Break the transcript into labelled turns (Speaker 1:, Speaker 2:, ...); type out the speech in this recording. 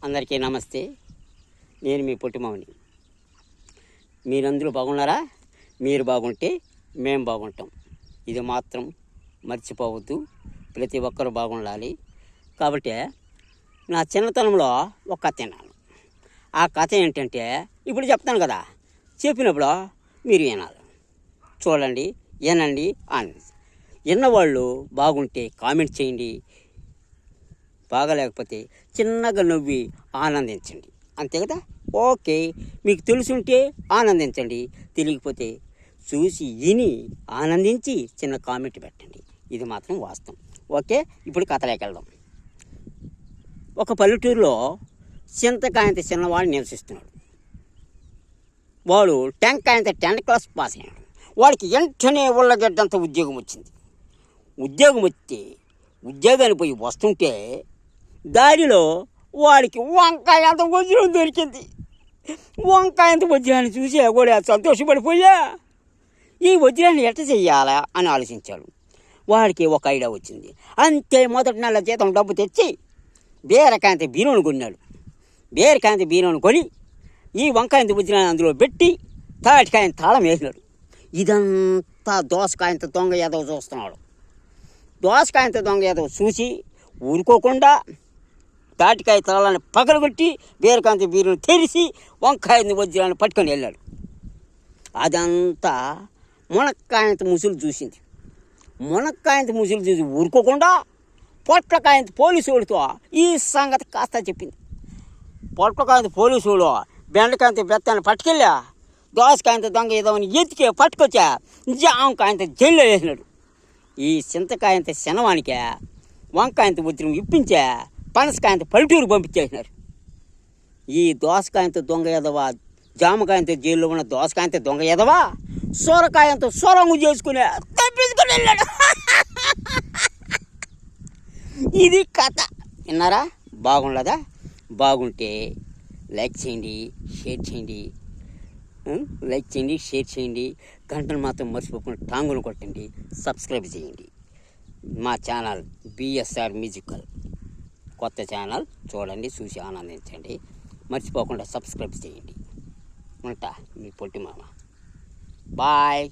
Speaker 1: అందరికీ నమస్తే. నేను మీ పొట్టిమావని. మీరందరూ బాగున్నారా? మీరు బాగుంటే మేము బాగుంటాం. ఇది మాత్రం మర్చిపోవద్దు. ప్రతి ఒక్కరు బాగుండాలి. కాబట్టి నా చిన్నతనంలో ఒక కథ విన్నాను. ఆ కథ ఏంటంటే ఇప్పుడు చెప్తాను కదా, చెప్పినప్పుడు మీరు వినాలి. చూడండి, వినండి, ఆనందించండి. విన్నవాళ్ళు బాగుంటే కామెంట్ చేయండి, బాగలేకపోతే చిన్నగా నవ్వి ఆనందించండి. అంతే కదా? ఓకే. మీకు తెలుసుంటే ఆనందించండి, తెలియకపోతే చూసి విని ఆనందించి చిన్న కామెంట్ పెట్టండి. ఇది మాత్రం వాస్తవం. ఓకే, ఇప్పుడు కథలోకి వెళ్దాం. ఒక పల్లెటూరులో చింతకాయంత చిన్నవాడు నివసిస్తున్నాడు. వాడు టెంకాయంత 10th క్లాస్ పాస్ అయ్యాడు. వాడికి వెంటనే ఉల్లగడ్డంత ఉద్యోగం వచ్చింది. ఉద్యోగం వస్తే ఉద్యోగానికి పోయి వస్తుంటే దారిలో వాడికి వంకాయ అంత వజ్రం దొరికింది. వంకాయ అంత వజ్రాన్ని చూసి కూడా సంతోషపడిపోయా. ఈ వజ్రాన్ని ఎట్ట చెయ్యాలా అని ఆలోచించాడు. వాడికి ఒక ఐడియా వచ్చింది. అంతే, మొదటి నెల జీతం డబ్బు తెచ్చి బీరకాయంత బీరును కొన్నాడు. బీరకాయంత బీరును కొని ఈ వంకాయంత వజ్రాన్ని అందులో పెట్టి తాటికాయంత తాళం వేసినాడు. ఇదంతా దోసకాయంత దొంగ ఏదో చూస్తున్నాడు. దోసకాయంత దొంగ ఏదో చూసి ఊరుకోకుండా తాటికాయ తాళాన్ని పగలగొట్టి బీరకాయంత బీరును తెరిచి వంకాయ వజ్రాన్ని పట్టుకొని వెళ్ళాడు. అదంతా మునక్కాయంత ముసులు చూసింది. మునక్కాయంత ముసులు చూసి ఊరుకోకుండా పొట్లకాయంత పోలీసు వాడితో ఈ సంగతి కాస్త చెప్పింది. పొట్లకాయంత పోలీసు వాడు బెండకాయంత బెత్తాన్ని పట్టుకెళ్ళా, దోసకాయంత దొంగ ఏదో ఎత్తికే పట్టుకొచ్చా, జామకాయంత జైల్లో వేసినాడు. ఈ చింతకాయంత శనవానికే వంకాయంత వజ్రం ఇప్పించా, పనసకాయంత పల్లెటూరు పంపించేసినారు. ఈ దోసకాయంత దొంగ ఎదవా, జామకాయంత జైల్లో ఉన్న దోసకాయంత దొంగ ఎదవా సొరకాయంత సొరంగు చేసుకునే తప్పించుకొని వెళ్ళాడు. ఇది కథ. విన్నారా? బాగుండదా? బాగుంటే లైక్ చేయండి, షేర్ చేయండి. లైక్ చేయండి, షేర్ చేయండి. గంటను మాత్రం మర్చిపోకుండా టాంగులు కొట్టండి, సబ్స్క్రైబ్ చేయండి. మా ఛానల్ బిఎస్ఆర్ మ్యూజికల్ కొత్త ఛానల్. చూడండి, చూసి ఆనందించండి. మర్చిపోకుండా సబ్స్క్రైబ్ చేయండి. ఉంటా, మీ పొట్టి మామ. బాయ్.